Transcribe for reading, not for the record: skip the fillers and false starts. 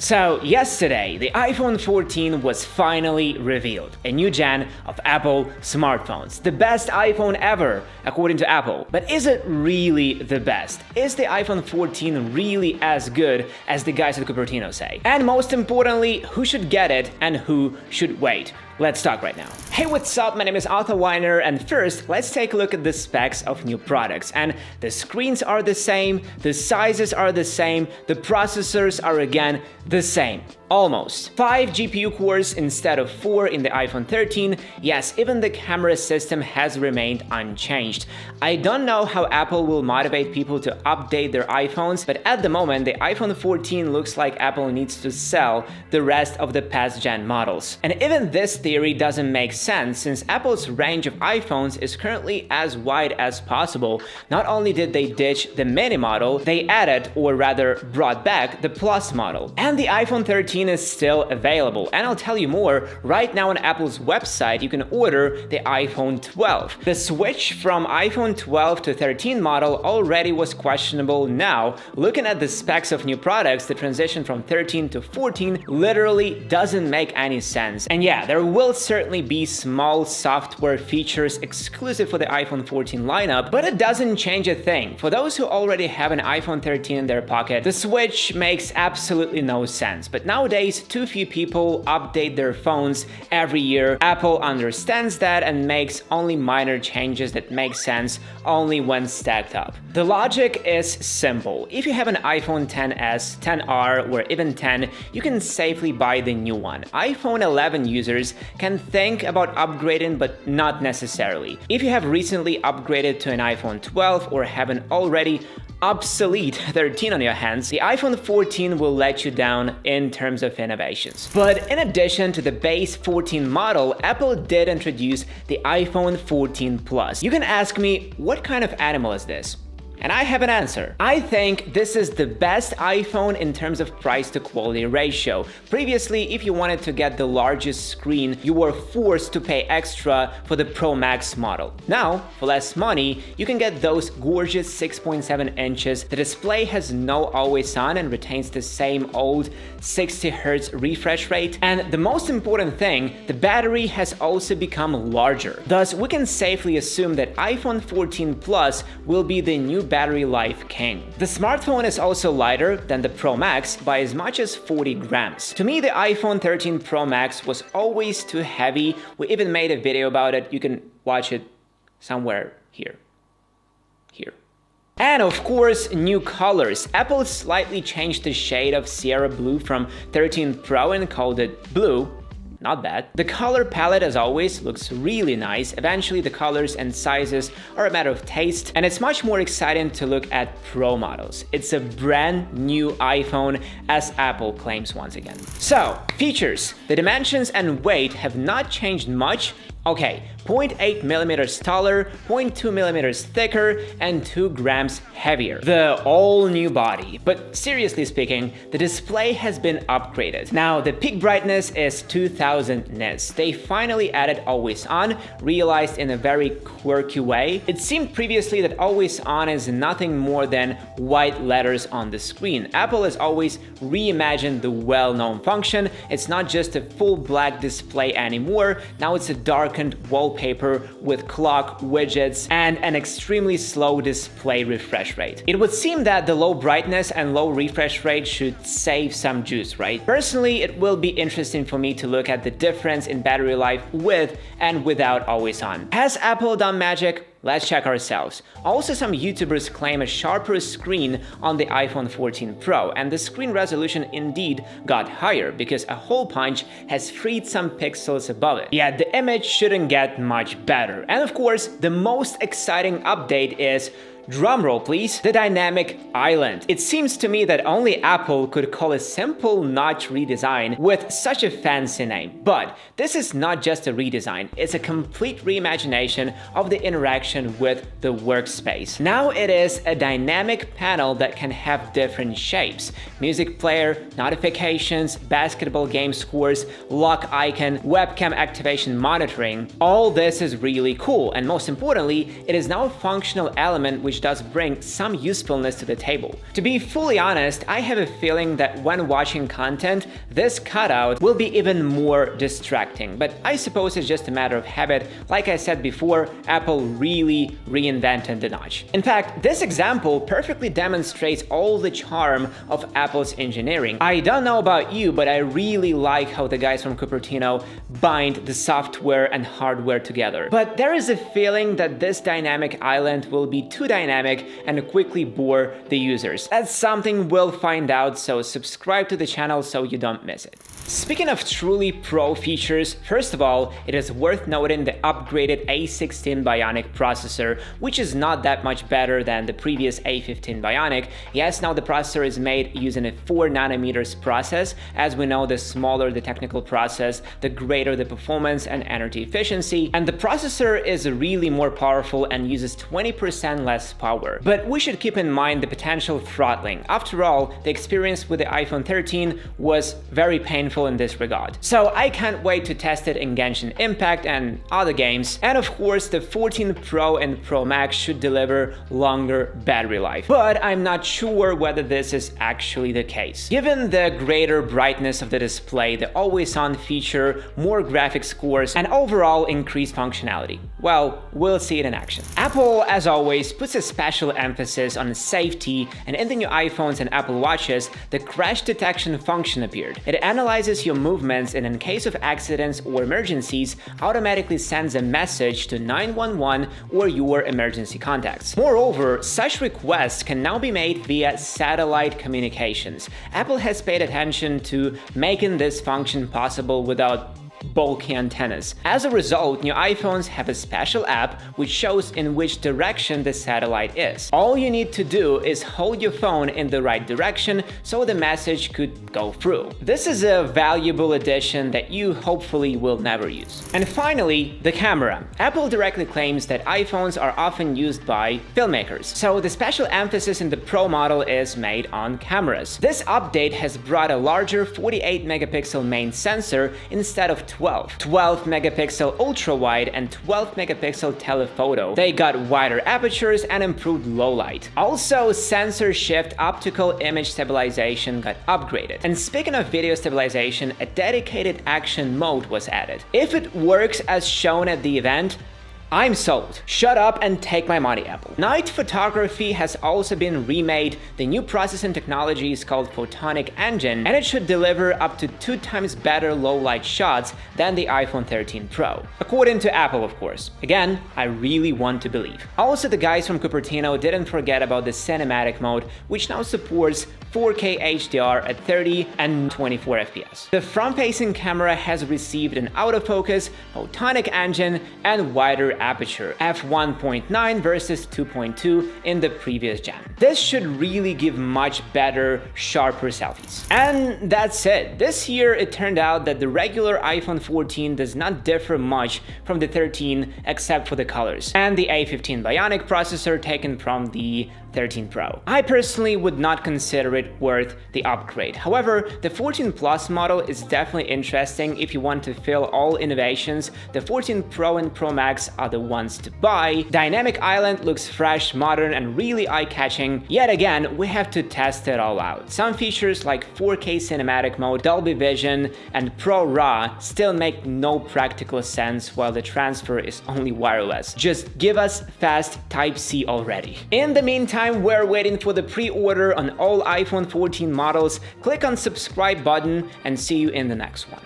So yesterday, the iPhone 14 was finally revealed, a new gen of Apple smartphones. The best iPhone ever, according to Apple. But is it really the best? Is the iPhone 14 really as good as the guys at Cupertino say? And most importantly, who should get it and who should wait? Let's talk right now. Hey, what's up? My name is Arthur Weiner, and first, let's take a look at the specs of new products. And the screens are the same, the sizes are the same, the processors are again the same. Almost. 5 GPU cores instead of 4 in the iPhone 13. Yes, even the camera system has remained unchanged. I don't know how Apple will motivate people to update their iPhones, but at the moment, the iPhone 14 looks like Apple needs to sell the rest of the past gen models. And even this theory doesn't make sense, since Apple's range of iPhones is currently as wide as possible. Not only did they ditch the mini model, they added, or rather brought back, the Plus model. And the iPhone 13 is still available, and I'll tell you more. Right now on Apple's website you can order the iPhone 12. The switch from iPhone 12 to 13 model already was questionable. Now, looking at the specs of new products, the transition from 13 to 14 literally doesn't make any sense. And yeah, there will certainly be small software features exclusive for the iPhone 14 lineup, but it doesn't change a thing. For those who already have an iPhone 13 in their pocket, the switch makes absolutely no sense. But nowadays, too few people update their phones every year. Apple understands that and makes only minor changes that make sense only when stacked up. The logic is simple. If you have an iPhone XS, XR, or even 10, you can safely buy the new one. iPhone 11 users can think about upgrading, but not necessarily. If you have recently upgraded to an iPhone 12 or have an already obsolete 13 on your hands, the iPhone 14 will let you down in terms of innovations. But in addition to the base 14 model, Apple did introduce the iPhone 14 Plus. You can ask me, what kind of animal is this? And I have an answer. I think this is the best iPhone in terms of price to quality ratio. Previously, if you wanted to get the largest screen, you were forced to pay extra for the Pro Max model. Now, for less money, you can get those gorgeous 6.7 inches. The display has no always on and retains the same old 60 Hz refresh rate. And the most important thing, the battery has also become larger. Thus, we can safely assume that iPhone 14 Plus will be the new battery life king. The smartphone is also lighter than the Pro Max by as much as 40 grams. To me, the iPhone 13 Pro Max was always too heavy. We even made a video about it. You can watch it somewhere here. And of course, new colors. Apple slightly changed the shade of Sierra Blue from 13 Pro and called it Blue. Not bad. The color palette, as always, looks really nice. Eventually, the colors and sizes are a matter of taste, and it's much more exciting to look at Pro models. It's a brand new iPhone, as Apple claims once again. So, features. The dimensions and weight have not changed much. Okay, 0.8 millimeters taller, 0.2 millimeters thicker, and 2 grams heavier. The all-new body. But seriously speaking, the display has been upgraded. Now, the peak brightness is 2000 nits. They finally added Always On, realized in a very quirky way. It seemed previously that Always On is nothing more than white letters on the screen. Apple has always reimagined the well-known function. It's not just a full black display anymore. Now it's a darkened wallpaper with clock, widgets, and an extremely slow display refresh rate. It would seem that the low brightness and low refresh rate should save some juice, right? Personally, it will be interesting for me to look at the difference in battery life with and without Always On. Has Apple done magic? Let's check ourselves. Also, some YouTubers claim a sharper screen on the iPhone 14 Pro, and the screen resolution indeed got higher because a hole punch has freed some pixels above it. Yet the image shouldn't get much better. And of course, the most exciting update is, drumroll please, the dynamic island. It seems to me that only Apple could call a simple notch redesign with such a fancy name. But this is not just a redesign, it's a complete reimagination of the interaction with the workspace. Now it is a dynamic panel that can have different shapes. Music player, notifications, basketball game scores, lock icon, webcam activation monitoring. All this is really cool, and most importantly, it is now a functional element which which does bring some usefulness to the table. To be fully honest, I have a feeling that when watching content, this cutout will be even more distracting, but I suppose it's just a matter of habit. Like I said before, Apple really reinvented the notch. In fact, this example perfectly demonstrates all the charm of Apple's engineering. I don't know about you, but I really like how the guys from Cupertino bind the software and hardware together. But there is a feeling that this dynamic island will be too dynamic and quickly bore the users. That's something we'll find out, so subscribe to the channel so you don't miss it. Speaking of truly pro features, first of all, it is worth noting the upgraded A16 Bionic processor, which is not that much better than the previous A15 Bionic. Yes, now the processor is made using a 4nm process. As we know, the smaller the technical process, the greater the performance and energy efficiency, and the processor is really more powerful and uses 20% less power. But we should keep in mind the potential throttling. After all, the experience with the iPhone 13 was very painful in this regard. So I can't wait to test it in Genshin Impact and other games. And of course, the 14 Pro and Pro Max should deliver longer battery life. But I'm not sure whether this is actually the case. Given the greater brightness of the display, the always-on feature, more graphics cores, and overall increased functionality. Well, we'll see it in action. Apple, as always, puts a special emphasis on safety, and in the new iPhones and Apple Watches, the crash detection function appeared. It analyzes your movements and in case of accidents or emergencies, automatically sends a message to 911 or your emergency contacts. Moreover, such requests can now be made via satellite communications. Apple has paid attention to making this function possible without bulky antennas. As a result, new iPhones have a special app which shows in which direction the satellite is. All you need to do is hold your phone in the right direction so the message could go through. This is a valuable addition that you hopefully will never use. And finally, the camera. Apple directly claims that iPhones are often used by filmmakers, so the special emphasis in the Pro model is made on cameras. This update has brought a larger 48-megapixel main sensor instead of 12 megapixel ultra-wide and 12 megapixel telephoto. They got wider apertures and improved low light. Also, sensor shift optical image stabilization got upgraded. And speaking of video stabilization, a dedicated action mode was added. If it works as shown at the event, I'm sold. Shut up and take my money, Apple. Night photography has also been remade. The new processing technology is called Photonic Engine, and it should deliver up to 2 times better low-light shots than the iPhone 13 Pro. According to Apple, of course. Again, I really want to believe. Also, the guys from Cupertino didn't forget about the cinematic mode, which now supports 4K HDR at 30 and 24 FPS. The front-facing camera has received an autofocus, Photonic Engine, and wider aperture, f1.9 versus 2.2 in the previous gen. This should really give much better, sharper selfies. And that's it. This year it turned out that the regular iPhone 14 does not differ much from the 13 except for the colors, and the A15 Bionic processor taken from the 13 Pro. I personally would not consider it worth the upgrade. However, the 14 Plus model is definitely interesting if you want to feel all innovations. The 14 Pro and Pro Max are the ones to buy. Dynamic Island looks fresh, modern, and really eye-catching. Yet again, we have to test it all out. Some features like 4K cinematic mode, Dolby Vision, and Pro RAW still make no practical sense while the transfer is only wireless. Just give us fast Type-C already. In the meantime, we're waiting for the pre-order on all iPhone 14 models. Click on subscribe button and see you in the next one.